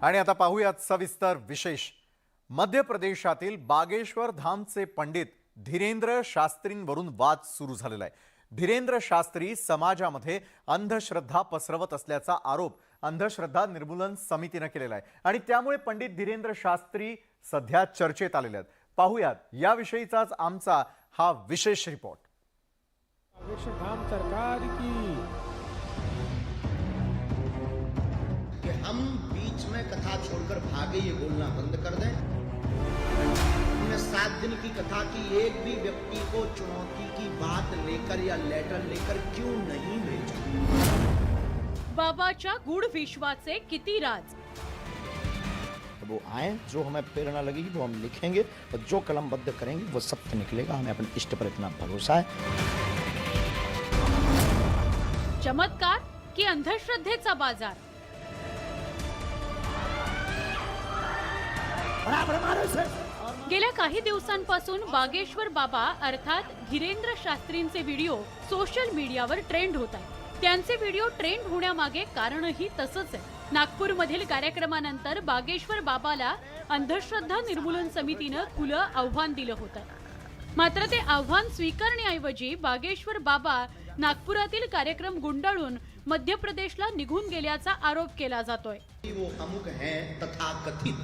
आणि आता पाहूयात सविस्तर विशेष। मध्य प्रदेशातील बागेश्वर धामचे पंडित धीरेंद्र शास्त्रींवरून वाद सुरू झालेला आहे। धीरेंद्र शास्त्री समाजामध्ये अंधश्रद्धा पसरवत असल्याचा आरोप अंधश्रद्धा निर्मूलन समितीने केलेला आहे आणि त्यामुळे पंडित धीरेंद्र शास्त्री सध्या चर्चेत आलेले आहेत। पाहूयात याविषयीचाच आमचा हा विशेष रिपोर्ट। बागेश्वर धाम सरकार की कि हम बीच में कथा छोड़कर भागे ये बोलना बंद कर दें। हमने 7 दिन की कथा की एक भी व्यक्ति को चुनौती की बात लेकर या लेटर लेकर क्यों नहीं भेजा। बाबाच्या गूढ विश्वाचे किती राज। वो आए, जो हमें प्रेरणा लगेगी वो हम लिखेंगे और जो कलमबद्ध करेंगे वो सत्य निकलेगा। हमें अपने इष्ट पर इतना भरोसा है। चमत्कार की अंधश्रद्धेचा बाजार। गेल्या काही दिवसांपासून बागेश्वर बाबा अर्थात धीरेंद्र शास्त्रींचे व्हिडिओ सोशल मीडियावर ट्रेंड होत आहेत। त्यांचे व्हिडिओ ट्रेंड होण्यामागे कारणही तसंच आहे। नागपूरमधील कार्यक्रमानंतर बागेश्वर बाबाला अंधश्रद्धा निर्मूलन समितीने खुलं आव्हान दिलं होतं। मात्र ते आव्हान स्वीकारण्याऐवजी बागेश्वर बाबा नागपुरातील कार्यक्रम गुंडाळून मध्य प्रदेशला निघून गेल्याचा आरोप केला जातोय। वो अमुक हैं तथाकथित,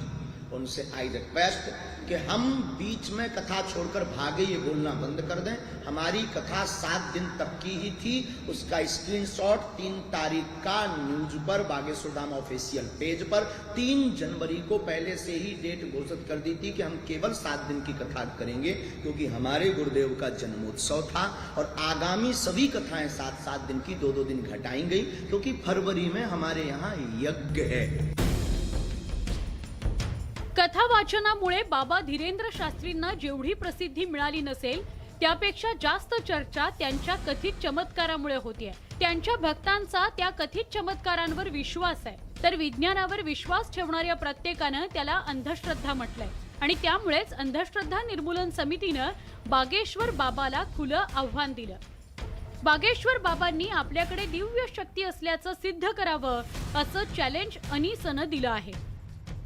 उनसे आई रिक्वेस्ट कि हम बीच में कथा छोड़कर भागे ये बोलना बंद कर दें। हमारी कथा 7 दिन तक की ही थी। उसका स्क्रीनशॉट 3 तारीख का न्यूज पर बागेश्वर धाम ऑफिशियल पेज पर 3 जनवरी को पहले से ही डेट घोषित कर दी थी कि हम केवल 7 दिन की कथा करेंगे, क्योंकि हमारे गुरुदेव का जन्मोत्सव था और आगामी सभी कथाएं 7-7 दिन की 2-2 दिन घटाई गई, क्योंकि फरवरी में हमारे यहाँ यज्ञ है। कथा वाचनामुळे बाबा धीरेंद्र शास्त्रींना जेवढी प्रसिद्धी मिळाली नसेल त्यापेक्षा जास्त चर्चा त्यांच्या कथित चमत्कारामुळे होतीये। त्यांच्या भक्तांचा त्या कथित चमत्कारांवर विश्वास आहे, तर विज्ञानावर विश्वास ठेवणाऱ्या प्रत्येकाने त्याला अंधश्रद्धा म्हटलंय आणि त्यामुळेच अंधश्रद्धा निर्मूलन समितीने बागेश्वर बाबाला खुलं आव्हान दिलं। बागेश्वर बाबांनी आपल्याकडे दिव्य शक्ती असल्याचं सिद्ध करावं असं चॅलेंज अनीसने दिलं आहे।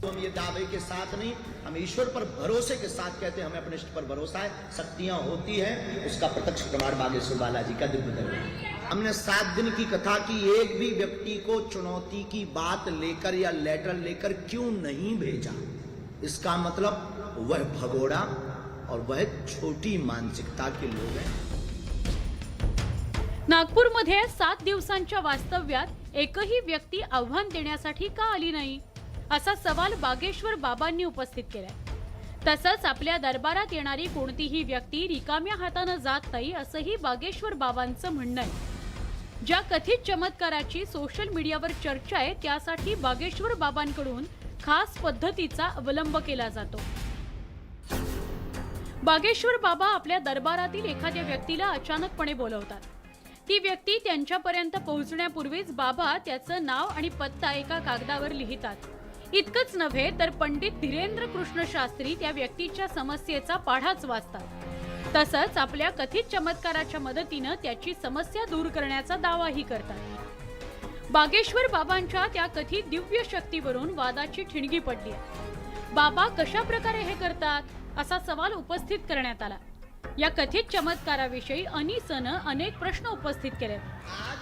तो हम ये दावे के साथ नहीं, हम ईश्वर पर भरोसे के साथ कहते हैं। हमें अपने इष्ट पर भरोसा है, शक्तियां होती है, उसका प्रत्यक्ष प्रमाण बागेश्वर बालाजी का दिव्य दरबार। हमने 7 दिन की कथा की एक भी व्यक्ति को चुनौती की बात लेकर या लेटर लेकर क्यों नहीं भेजा। इसका मतलब वह भगोड़ा और वह छोटी मानसिकता के लोग हैं। नागपूरमध्ये 7 दिवसांच्या वास्तव्यात एकही व्यक्ती आव्हान देण्यासाठी का आली नाही असा सवाल बागेश्वर बाबांनी उपस्थित केलाय। तसंच आपल्या दरबारात येणारी कोणतीही व्यक्ती रिकाम्या हाताने जात नाही असंही बागेश्वर बाबांचं म्हणणं आहे। ज्या कथित चमत्काराची सोशल मीडियावर चर्चा आहे त्यासाठी बागेश्वर बाबांकडून खास पद्धतीचा अवलंब केला जातो। बागेश्वर बाबा आपल्या दरबारातील एखाद्या व्यक्तीला अचानकपणे बोलवतात। ती व्यक्ती त्यांच्यापर्यंत पोहोचण्यापूर्वीच बाबा त्याचं नाव आणि पत्ता एका कागदावर लिहितात। इतकंच नव्हे तर पंडित धीरेंद्र कृष्ण शास्त्री त्या व्यक्तीच्या समस्येचा पाढाच वाचतात। तसंच आपल्या कथित चमत्काराच्या मदतीने त्याची समस्या दूर करण्याचा दावाही करतात। बागेश्वर बाबांच्या त्या कथित दिव्य शक्तीवरून वादाची ठिणगी पडली आहे। बाबा कशा प्रकारे हे करतात असा सवाल उपस्थित करण्यात आला। या कथित चमत्काराविषयी अनीसने अनेक प्रश्न उपस्थित केले।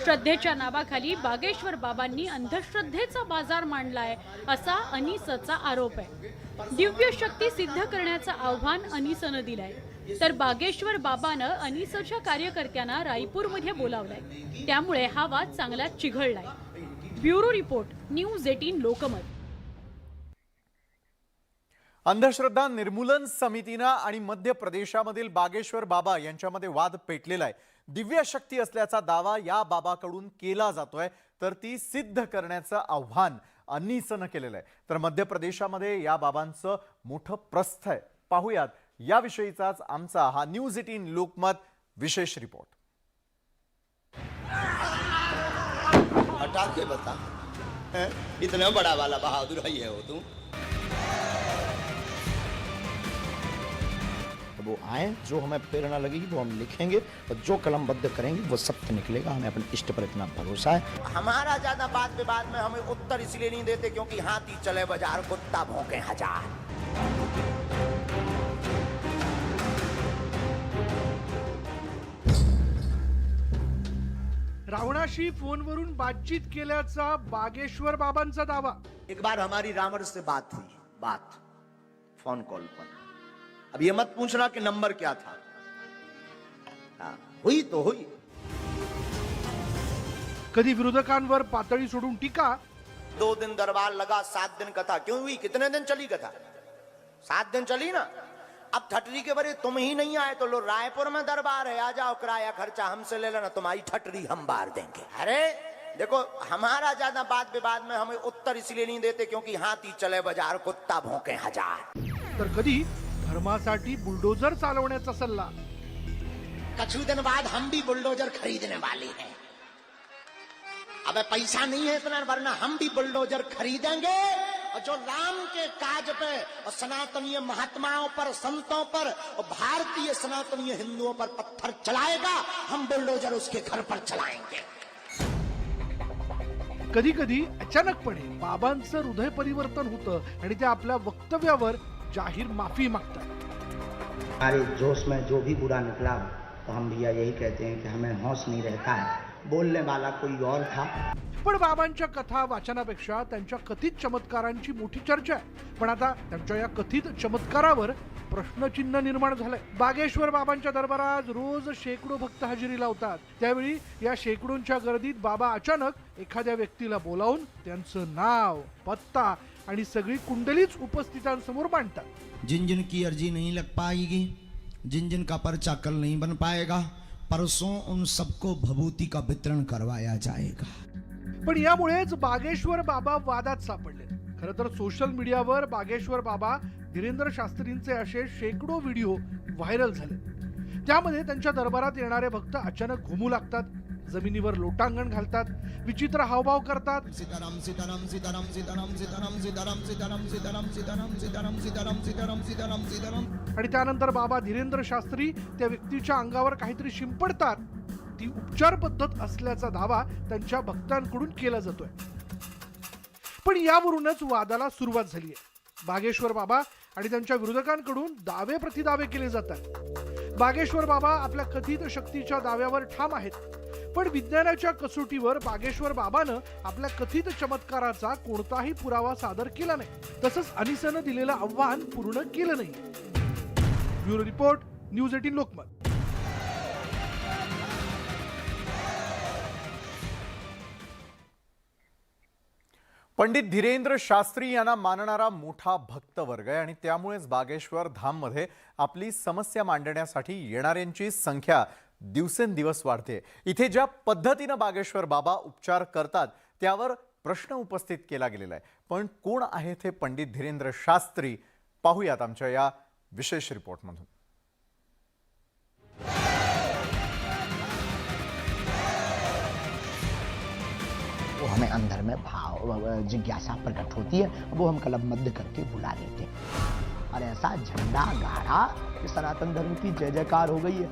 श्रद्धेच्या नावाखाली बागेश्वर बाबांनी अंधश्रद्धेचा बाजार मांडलाय असा अनीसचा आरोप आहे। दिव्य शक्ती सिद्ध करण्याचं आव्हान अनीसने दिलंय, तर बागेश्वर बाबानं अनीसच्या कार्यकर्त्यांना रायपूरमध्ये बोलावलंय। त्यामुळे हा वाद चांगलाच चिघळलाय। Bureau report, news 18 Lokmat. अंधश्रद्धा निर्मूलन समितीने आणि मध्य प्रदेशामधील बागेश्वर बाबा यांच्यामध्ये वाद पेटलेला आहे। दिव्य शक्ती असल्याचा दावा या बाबाकडून केला जातोय, तर ती सिद्ध करण्याचं आव्हान अनीसने केलेलं आहे। तर मध्य प्रदेशामध्ये या बाबांचं मोठं प्रस्थ आहे। पाहूयात याविषयीचाच आमचा हा न्यूज 18 लोकमत विशेष रिपोर्ट। हटा के बता, इतना बड़ा वाला बहादुर है हो तुम। वो आए, जो हमें प्रेरणा लगेगी वो हम लिखेंगे और जो कलमबद्ध करेंगे वो सत्य निकलेगा। हमें अपने इष्ट पर इतना भरोसा है। हमारा ज्यादा वाद विवाद में हमें उत्तर इसलिए नहीं देते क्योंकि हाथी चले बाजार, कुत्ता भौंके हजार। रावणाशी फोनवरून बातचीत केल्याचा बागेश्वर बाबांचा दावा। एक बार हमारी रावण से बात हुई, फोन कॉल पर। अब ये मत पूछना कि नंबर क्या था। हुई तो हुई। कधी विरोधकांवर पातळी सोडून टीका, 2 दिन दरबार लगा, 7 दिन कथा क्यों हुई? कितने दिन चली कथा? 7 दिन चली ना। अब ठटरी के बरे तुम ही नहीं आए तो लो, रायपुर में दरबार है, आ जाओ, किराया खर्चा हमसे ले लेना, तुम्हारी ठटरी हम बार देंगे। अरे देखो, हमारा ज्यादा वाद विवाद में हमें उत्तर इसलिए नहीं देते क्योंकि हाथी चले बाजार, कुत्ता भौंके हजार। तर कधी धर्मासाठी बुलडोजर चालवण्याचा सल्ला। कुछ दिन बाद हम भी बुलडोजर खरीदने वाले हैं। अब पैसा नहीं है इतना, वरना हम भी बुलडोजर खरीदेंगे और जो राम के काज पे और सनातनीय महात्माओं पर, संतों पर और भारतीय सनातनीय हिंदुओं पर पत्थर चलाएगा, हम बुलडोजर उसके घर पर चलाएंगे। कधी कधी अचानकपणे बाबांचं हृदय परिवर्तन होतं आणि ते आपल्या वक्तव्यावर जाहीर माफी मागतात। हमारे जोश में जो भी बुरा निकला तो हम भैया यही कहते हैं कि हमें होश नहीं रहता है, बोलने वाला कोई और था। पण बाबांच्या कथा वाचनापेक्षा त्यांच्या कथित चमत्कारांची मोठी चर्चा आहे। पण आता त्यांच्या या कथित चमत्कारावर प्रश्नचिन्ह निर्माण झालंय। बागेश्वर बाबांच्या दरबारात रोज शेकडो भक्त हजेरी लावतात। त्यावेळी या शेकडोंच्या गर्दीत बाबा अचानक एखाद्या व्यक्तीला बोलावून त्यांचं नाव, पत्ता आणि सगळी कुंडलीच उपस्थितांसमोर मांडतात। जिन जिन की अर्जी नहीं लग पाएगी, जिन जिन का पर्चा कल नहीं बन पाएगा, परसों उन सबको भभूति का वितरण करवाया जाएगा। पण यामुळेच बागेश्वर बाबा वादात सापडले। खरं तर सोशल मीडियावर बागेश्वर बाबा धीरेंद्र शास्त्रींचे असे शेकडो व्हिडिओ व्हायरल झाले। त्यामध्ये त्यांच्या दरबारात येणारे भक्त अचानक घुमू लागतात, जमिनीवर लोटांगण घालतात, विचित्र हावभाव करतात। सीताराम सीताराम सीताराम सीताराम सीताराम सीताराम सीताराम सीताराम सीताराम सीताराम सीताराम सीताराम सीताराम सीताराम आणि त्यानंतर बाबा धीरेंद्र शास्त्री त्या व्यक्तीच्या अंगावर काहीतरी शिंपडतात। ती उपचार पद्धत असल्याचा दावा त्यांच्या भक्तांकडून केला जातोय। पण यावरूनच वादाला सुरुवात झाली आहे। बागेश्वर बाबा आणि त्यांच्या विरोधकांकडून दावे प्रतिदावे केले जातात। बागेश्वर बाबा आपल्या कथित शक्तीच्या दाव्यावर ठाम आहेत, पण विज्ञानाच्या कसोटीवर बागेश्वर बाबानं आपल्या कथित चमत्काराचा कोणताही पुरावा सादर केला नाही। तसंच अनिसनं दिलेलं आव्हान पूर्ण केलं नाही। Bureau report, news 18 Lokmat. Pandit Dhirendra Shastri यांना मानणारा मोठा भक्त वर्ग आहे आणि त्यामुळेच बागेश्वर धाममध्ये आपली समस्या मांडण्यासाठी येणाऱ्यांची संख्या दिवसेंदिवस वाढते। इथे ज्या पद्धतीनं बागेश्वर बाबा उपचार करतात त्यावर प्रश्न उपस्थित केला गेलेला आहे। पण कोण आहेत हे पंडित धीरेंद्र शास्त्री, पाहूयात आमच्या या विशेष रिपोर्टमधून। वो हमें अंदर में भाव, जिज्ञासा प्रकट होती है, वो हम कलमबद्ध करके बुला लेते हैं और ऐसा झंडा गाड़ा कि सनातन धर्म की जय जयकार हो गई है।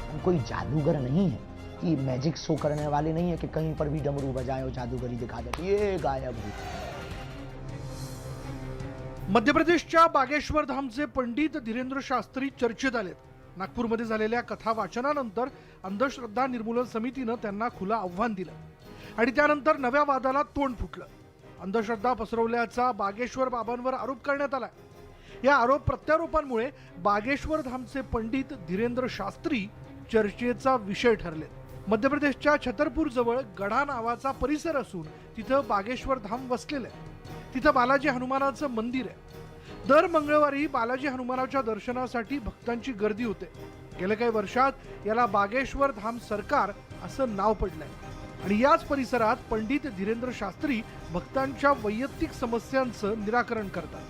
हम कोई जादूगर नहीं है कि मैजिक शो करने वाले नहीं है कि कहीं पर भी डमरू बजाए और जादूगरी दिखा देते, ये गायब हो। मध्य प्रदेशच्या बागेश्वर धामचे पंडित धीरेंद्र शास्त्री चर्चेत आलेत। नागपूरमध्ये झालेल्या कथा वाचनानंतर अंधश्रद्धा निर्मूलन समितीनं त्यांना खुलं आव्हान दिलं आणि त्यानंतर नव्या वादाला तोंड फुटलं। अंधश्रद्धा पसरवल्याचा बागेश्वर बाबांवर आरोप करण्यात आला। या आरोप प्रत्यारोपांमुळे बागेश्वर धामचे पंडित धीरेंद्र शास्त्री चर्चेचा विषय ठरले। मध्य प्रदेशच्या छतरपूर जवळ गढा नावाचा परिसर असून तिथं बागेश्वर धाम वसलेलं आहे। तिथं बालाजी हनुमानाचं मंदिर आहे। दर मंगळवारी बालाजी हनुमानाच्या दर्शनासाठी भक्तांची गर्दी होते। गेल्या काही वर्षात याला बागेश्वर धाम सरकार असं नाव पडलंय आणि याच परिसरात पंडित धीरेंद्र शास्त्री भक्तांच्या वैयक्तिक समस्यांचं निराकरण करतात।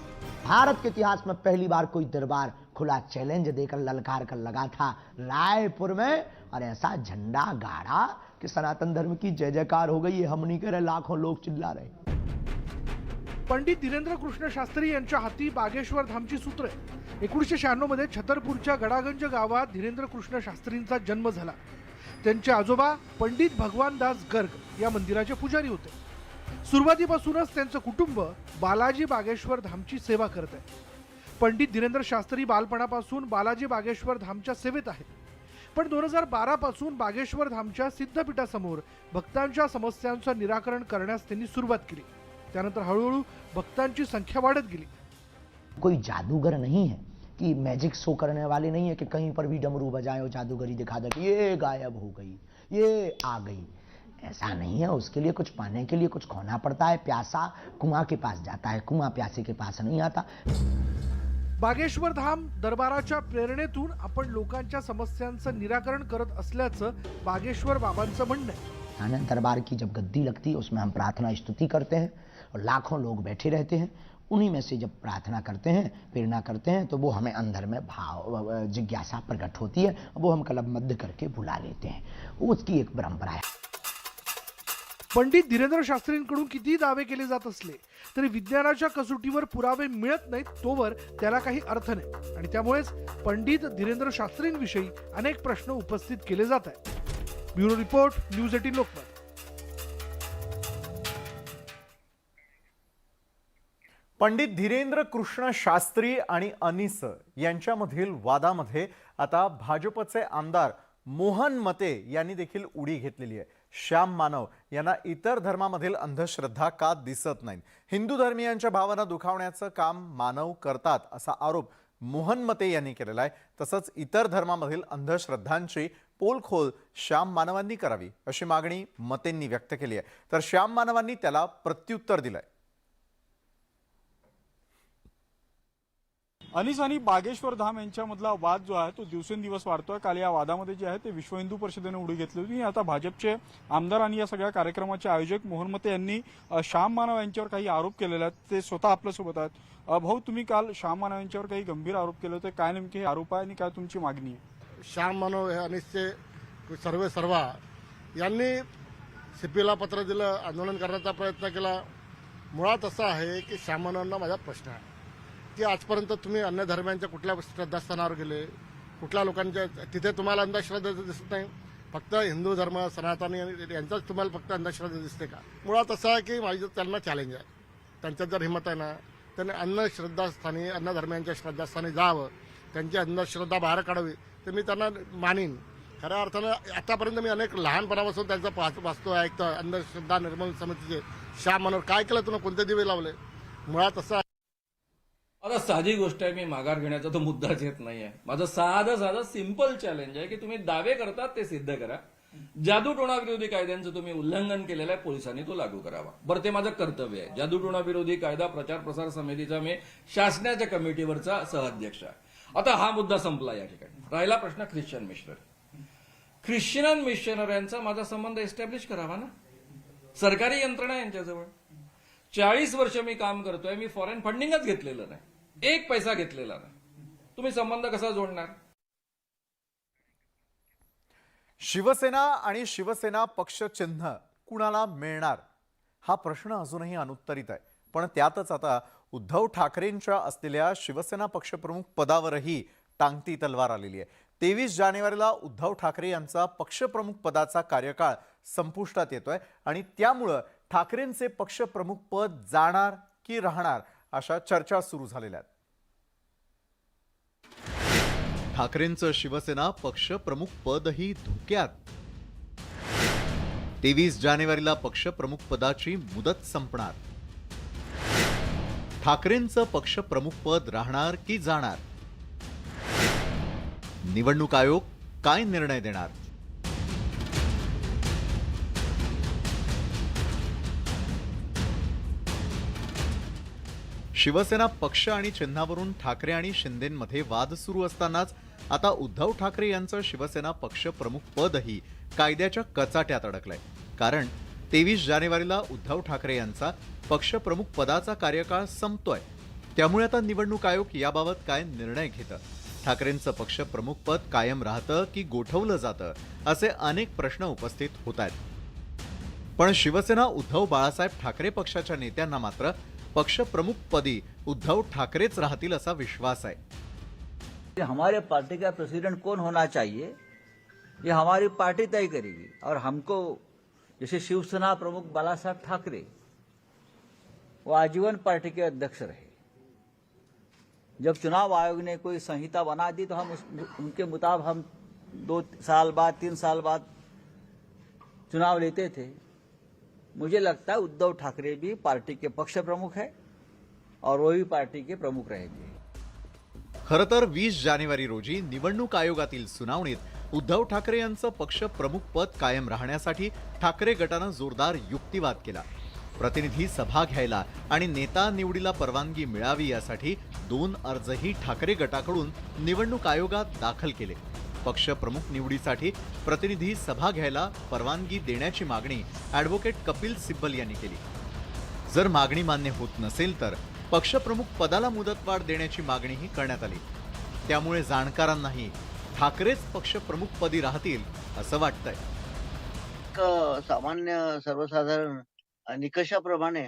भारत के इतिहास में पहली बार कोई दरबार खुला चैलेंज देकर ललकार कर लगा था रायपुर में और ऐसा झंडा गाड़ा कि सनातन धर्म की जय जयकार हो गई है। हम नहीं कह रहे, लाखों लोग चिल्ला रहे। पंडित धीरेंद्र कृष्ण शास्त्री यांच्या हाती बागेश्वर धामची सूत्र आहे। 1996 मध्ये छतरपूरच्या गडागंज गावात धीरेंद्र कृष्ण शास्त्रींचा जन्म झाला। त्यांचे आजोबा पंडित भगवानदास गर्ग या मंदिराचे पुजारी होते। सुरुवातीपासूनच त्यांचं कुटुंब बालाजी बागेश्वर धामची सेवा करत आहे। पंडित धीरेंद्र शास्त्री बालपणापासून बालाजी बागेश्वर धामच्या सेवेत आहेत। पण 2012 पासून बागेश्वर धामच्या सिद्धपीठासमोर भक्तांच्या समस्यांचं निराकरण करण्यास त्यांनी सुरुवात केली। त्यानंतर हळूहळू भक्तांची संख्या वाढत गेली। कोई जादूगर नहीं है कि मैजिक शो करने वाले नहीं है कि कहीं पर भी डमरू बजाए और जादूगरी दिखा दे कि ये गायब हो गई, ये आ गई। ऐसा नहीं है। उसके लिए कुछ पाने के लिए कुछ खोना पड़ता है। प्यासा कुआं के पास जाता है, कुआं प्यासे के पास नहीं आता। बागेश्वर धाम दरबाराच्या प्रेरणेतून आपण लोकांच्या समस्यांचं निराकरण करत असल्याचं बागेश्वर बाबांचं म्हणणं आहे। आनंद दरबार की जब गद्दी लगती है उसमें हम प्रार्थना स्तुति करते हैं और लाखों लोग बैठे रहते हैं। उन्हीं में से जब प्रार्थना करते हैं, प्रेरणा करते हैं, तो वो हमें अंदर में भाव जिज्ञासा प्रकट होती है। वो हम कलमबद्ध करके बुला लेते हैं। उसकी एक परंपरा है। पंडित धीरेंद्र शास्त्रींकडून किती दावे केले जात असले तरी विज्ञानाच्या कसोटीवर पुरावे मिळत नाहीत तोवर त्याला काही अर्थ नाही आणि त्यामुळेच पंडित धीरेंद्र शास्त्रींविषयी अनेक प्रश्न उपस्थित केले जात आहेत। Bureau report, news 18 Lokmat. Pandit Dhirendra Krishna Shastri आणि अनिस यांच्यामधील वादामध्ये आता भाजपचे आमदार मोहन मते यांनी देखील उडी घेतलेली आहे। श्याम मानव यांना इतर धर्मामधील अंधश्रद्धा का दिसत नाहीत, हिंदू धर्मीयांच्या भावना दुखावण्याचं काम मानव करतात असा आरोप मोहन मते यांनी केलेला आहे। तसंच इतर धर्मामधील अंधश्रद्धांची पोलखोल श्याम मानवांनी करावी अशी मागणी मतेंनी व्यक्त केली आहे। तर श्याम मानवांनी त्याला प्रत्युत्तर दिलंय। अनिस आणि बागेश्वर धाम यांच्यामधला वाद जो आहे तो दिवसेंदिवस वाढतोय। काल या वादामध्ये जे आहे ते विश्व हिंदू परिषदेने उडी घेतली होती। आता भाजपचे आमदार आणि या सगळ्या कार्यक्रमाचे आयोजक मोहन मते यांनी श्याम मानव यांच्यावर काही आरोप केलेले आहेत। ते स्वतः आपल्यासोबत आहेत। भाऊ, तुम्ही काल श्याम मानव यांच्यावर काही गंभीर आरोप केले होते, काय नेमके आरोप आहे आणि काय तुमची मागणी आहे? श्याम मानव हे अनिसचे सर्वा यांनी सीपीला पत्र दिलं, आंदोलन करण्याचा प्रयत्न केला। मुळात असं आहे की श्याम मानवांना माझा प्रश्न आहे की आजपर्यंत तुम्ही अन्य धर्मांच्या कुठल्या श्रद्धास्थानावर गेले, कुठल्या लोकांच्या तिथे तुम्हाला अंधश्रद्धा दिसत नाही? फक्त हिंदू धर्म, सनातनी यांचाच तुम्हाला फक्त अंधश्रद्धा दिसते का? मुळात असं आहे की माझं त्यांना चॅलेंज आहे, त्यांच्यात जर हिंमत आहे ना त्यांनी अन्य श्रद्धास्थानी, अन्य धर्मांच्या श्रद्धास्थानी जावं, त्यांची अंधश्रद्धा बाहेर काढावी, तर मी त्यांना मानीन। खऱ्या अर्थानं आतापर्यंत मी अनेक लहानपणापासून त्यांचं वाचतो ऐकतो। अंधश्रद्धा निर्मूलन समितीचे श्याम मानव काय केलं, तुम्ही कोणते दिवे लावले? मुळात असं आता साधी गोष्ट आहे, मी माघार घेण्याचा तो मुद्दाच येत नाहीये। माझं साधं सिंपल चॅलेंज आहे की तुम्ही दावे करतात ते सिद्ध करा। जादूटोणा विरोधी कायद्यांचं तुम्ही उल्लंघन केलेलं आहे, पोलिसांनी तो लागू करावा। बरं, ते माझं कर्तव्य आहे। जादूटोणा विरोधी कायदा प्रचार प्रसार समितीचा मी शासनाच्या कमिटीवरचा सहअध्यक्ष आहे। आता हा मुद्दा संपला या ठिकाणी। राहिला प्रश्न ख्रिश्चन मिशनरी। ख्रिश्चन मिशनऱ्यांचा माझा संबंध एस्टॅब्लिश करावा ना, सरकारी यंत्रणा यांच्याजवळ। 40 वर्ष मी काम करतोय, मी फॉरेन फंडिंगच घेतलेलं नाही, एक पैसा घेतलेला नाही, तुम्ही संबंध कसा जोडणार? शिवसेना आणि शिवसेना पक्ष चिन्ह कुणाला मिळणार हा प्रश्न अजूनही अनुत्तरित आहे। पण त्यातच आता उद्धव ठाकरेंच्या असलेल्या शिवसेना पक्षप्रमुख पदावरही टांगती तलवार आलेली आहे। 23 जानेवारीला उद्धव ठाकरे यांचा पक्षप्रमुख पदाचा कार्यकाळ संपुष्टात येतोय आणि त्यामुळे ठाकरेंचे पक्षप्रमुख पद जाणार की राहणार अशा चर्चा सुरू झालेल्या आहेत। ठाकरेंचं शिवसेना पक्षप्रमुख पदही धोक्यात। 23 जानेवारीला पक्षप्रमुख पदाची मुदत संपणार। ठाकरेंचं पक्षप्रमुख पद राहणार की जाणार? निवडणूक आयोग काय निर्णय देणार? शिवसेना पक्ष आणि चिन्हावरून ठाकरे आणि शिंदेंमध्ये वाद सुरू असतानाच आता उद्धव ठाकरे यांचं शिवसेना पक्ष प्रमुख पदही कायद्याच्या कचाट्यात अडकलंय। कारण 23 जानेवारीला उद्धव ठाकरे यांचा पक्षप्रमुख पदाचा कार्यकाळ संपतोय। त्यामुळे आता निवडणूक आयोग याबाबत काय निर्णय घेतं? ठाकरेंचं पक्षप्रमुख पद कायम राहतं की गोठवलं जातं असे अनेक प्रश्न उपस्थित होत आहेत। पण शिवसेना उद्धव बाळासाहेब ठाकरे पक्षाच्या नेत्यांना मात्र पक्षप्रमुखपदी उद्धव ठाकरेच राहतील असा विश्वास आहे. हमारे पार्टी का प्रेसिडेंट कौन होना चाहिए ये हमारी पार्टी तय करेगी और हमको जैसे शिवसेना प्रमुख बाला साहब ठाकरे वो आजीवन पार्टी के अध्यक्ष रहे. जब चुनाव आयोग ने कोई संहिता बना दी तो हम उनके मुताबिक हम 2 साल बाद 3 साल बाद चुनाव लेते थे. मुझे लगता है उद्धव ठाकरे भी पार्टी के पक्ष प्रमुख है और वो भी पार्टी के प्रमुख रहेंगे. खरं तर 20 जानेवारी रोजी निवडणूक आयोगातील सुनावणीत उद्धव ठाकरे यांचं पक्ष प्रमुख पद कायम राहण्यासाठी ठाकरे गटानं जोरदार युक्तिवाद केला. प्रतिनिधी सभा घ्यायला आणि नेता निवडीला परवानगी मिळावी यासाठी 2 अर्जही ठाकरे गटाकडून निवडणूक आयोगात दाखल केले. पक्ष प्रमुख निवडीसाठी प्रतिनिधी सभा घ्यायला परवानगी देण्याची मागणी ॲडव्होकेट कपिल सिब्बल यांनी केली. जर मागणी मान्य होत नसेल तर पक्षप्रमुख पदाला मुदतवाढ देण्याची मागणीही करण्यात आली. त्यामुळे जाणकारांनाही ठाकरेच पक्षप्रमुखपदी राहतील असं वाटतंय. सामान्य सर्वसाधारण निकषाप्रमाणे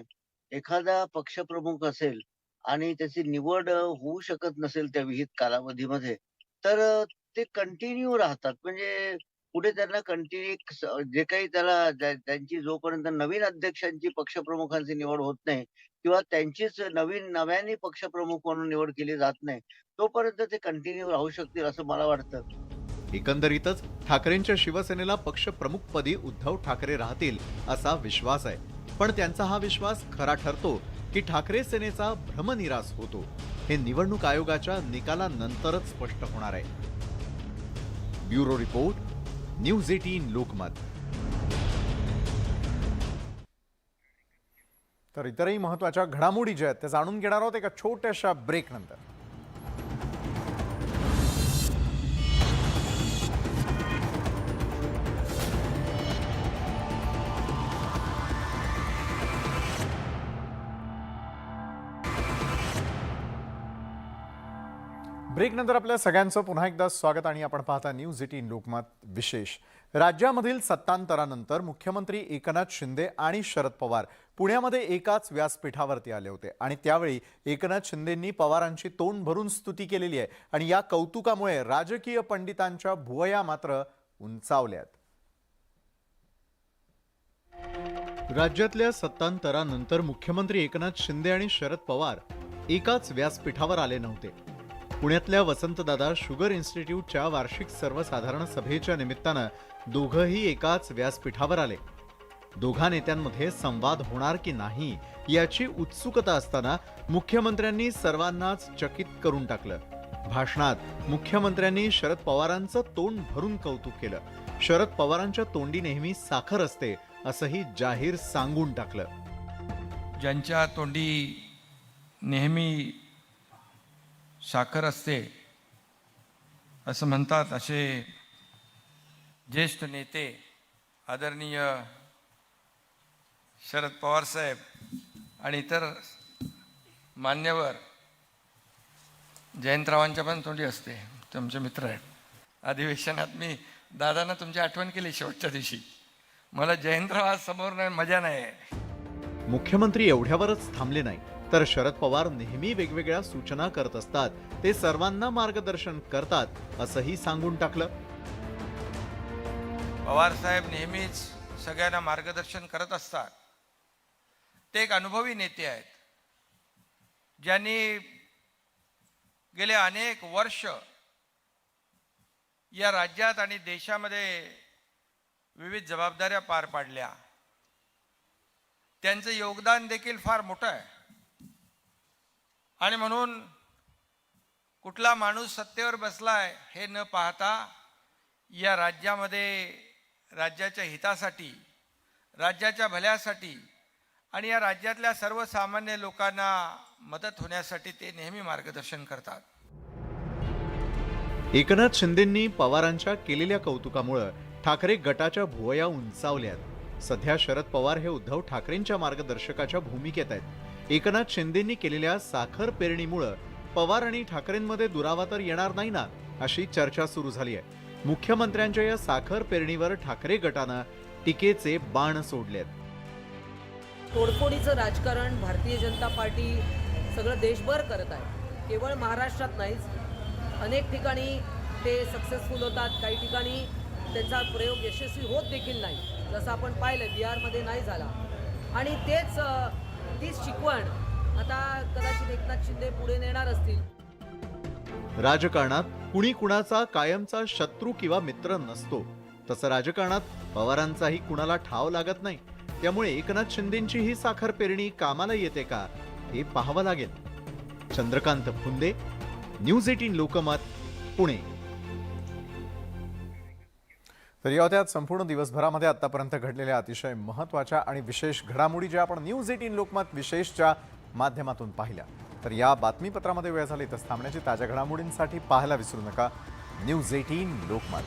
एखादा पक्षप्रमुख असेल आणि त्याची निवड होऊ शकत नसेल त्या विहित कालावधीमध्ये तर ते कंटिन्यू राहतात. म्हणजे पुढे त्यांना कंटिन्यू जे काही त्याला त्यांची जोपर्यंत नवीन अध्यक्षांची पक्षप्रमुखांची निवड होत नाही किंवा त्यांचीच नव्याने पक्षप्रमुख म्हणून निवड केली जात नाही तोपर्यंत ते कंटिन्यू राहू शकतील असं मला वाटतं. एकंदरीतच ठाकरेंच्या शिवसेनेला पक्षप्रमुखपदी उद्धव ठाकरे राहतील असा विश्वास आहे. पण त्यांचा हा विश्वास खरा ठरतो की ठाकरे सेनेचा भ्रमनिरास होतो हे निवडणूक आयोगाच्या निकालानंतरच स्पष्ट होणार आहे. Bureau report, news 18 Lokmat. तर इतरही महत्त्वाच्या घडामोडी ज्या आहेत त्या जाणून घेणार आहोत एका छोट्याशा ब्रेक नंतर. ब्रेक नंतर आपल्या सगळ्यांचं पुन्हा एकदा स्वागत आणि आपण पाहता न्यूज 18 लोकमत विशेष. राज्यामधील सत्तांतरानंतर मुख्यमंत्री एकनाथ शिंदे आणि शरद पवार पुण्यामध्ये एकाच व्यासपीठावरती आले होते आणि त्यावेळी एकनाथ शिंदेंनी पवारांची तोंड भरून स्तुती केलेली आहे आणि या कौतुकामुळे राजकीय पंडितांच्या भुवया मात्र उंचावल्यात. राज्यातल्या सत्तांतरानंतर मुख्यमंत्री एकनाथ शिंदे आणि शरद पवार एकाच व्यासपीठावर आले नव्हते. पुण्यातल्या वसंतदादा शुगर इन्स्टिट्यूटच्या वार्षिक सर्वसाधारण सभेच्या निमित्तानं दोघंही एकाच व्यासपीठावर आले. दोघा नेत्यांमध्ये संवाद होणार की नाही याची उत्सुकता असताना मुख्यमंत्र्यांनी सर्वांनाच चकित करून टाकलं. भाषणात मुख्यमंत्र्यांनी शरद पवारांचं तोंड भरून कौतुक केलं. शरद पवारांच्या तोंडी नेहमी साखर असते असंही जाहीर सांगून टाकलं. ज्यांच्या तोंडी नेहमी साखर असते असं म्हणतात असे ज्येष्ठ नेते आदरणीय शरद पवार साहेब आणि इतर मान्यवर जयंतरावांच्या पण तोंडी असते. ते आमचे मित्र आहेत. अधिवेशनात मी दादांना तुमची आठवण केली शेवटच्या दिवशी. मला जयंतराव समोर नाही मजा नाही. मुख्यमंत्री एवढ्यावरच थांबले नाही तर शरद पवार नेहमी वेगवेगळ्या सूचना करत असतात. ते सर्वांना मार्गदर्शन करतात असंही सांगून टाकलं. पवार साहेब नेहमीच सगळ्यांना मार्गदर्शन करत असतात. ते एक अनुभवी नेते आहेत ज्यांनी गेले अनेक वर्ष या राज्यात आणि देशामध्ये विविध जबाबदाऱ्या पार पाडल्या. त्यांचं योगदान देखील फार मोठं आहे आणि म्हणून कुठला माणूस सत्तेवर बसलाय हे न पाहता या राज्यामध्ये राज्याच्या हितासाठी, राज्याच्या भल्यासाठी आणि या राज्यातल्या सर्वसामान्य लोकांना मदत होण्यासाठी ते नेहमी मार्गदर्शन करतात. एकनाथ शिंदेंनी पवारांच्या केलेल्या कौतुकामुळे ठाकरे गटाच्या भुवया उंचावल्यात. सध्या शरद पवार हे उद्धव ठाकरेंच्या मार्गदर्शकाच्या भूमिकेत आहेत. एकनाथ शिंदेंनी केलेल्या साखर पेरणीमुळे पवार आणि ठाकरेंमध्ये दुरावा तर येणार नाही ना अशी चर्चा सुरू झाली आहे. मुख्यमंत्र्यांच्या या साखर पेरणीवर ठाकरे गटानं टीकेचे बाण सोडलेत. तोडफोडीचं राजकारण भारतीय जनता पार्टी सगळं देशभर करत आहे. केवळ महाराष्ट्रात नाहीच, अनेक ठिकाणी ते सक्सेसफुल होतात, काही ठिकाणी त्यांचा प्रयोग यशस्वी होत देखील नाही, जसं आपण पाहिलं बिहारमध्ये नाही झाला. आणि तीच शिकवण आता कदाचित एकनाथ शिंदे पुढे नेणार असतील. राजकारणात कुणी कुणाचा कायमचा शत्रू किंवा मित्र नसतो. तसं राजकारणात पवारांचाही कुणाला ठाव लागत नाही. त्यामुळे एकनाथ शिंदेंची ही साखर पेरणी कामाला येते का हे पाहावं लागेल. चंद्रकांत फुंदे, न्यूज 18 लोकमत, पुणे. तर या होत्या संपूर्ण दिवसभरामध्ये आतापर्यंत घडलेल्या अतिशय महत्त्वाच्या आणि विशेष घडामोडी ज्या आपण न्यूज 18 लोकमत विशेषच्या माध्यमातून पाहिल्या. तर या बातमीपत्रामध्ये वेळ झाली तर थांबण्याची ताज्या घडामोडींसाठी पाहायला विसरू नका न्यूज 18 लोकमत.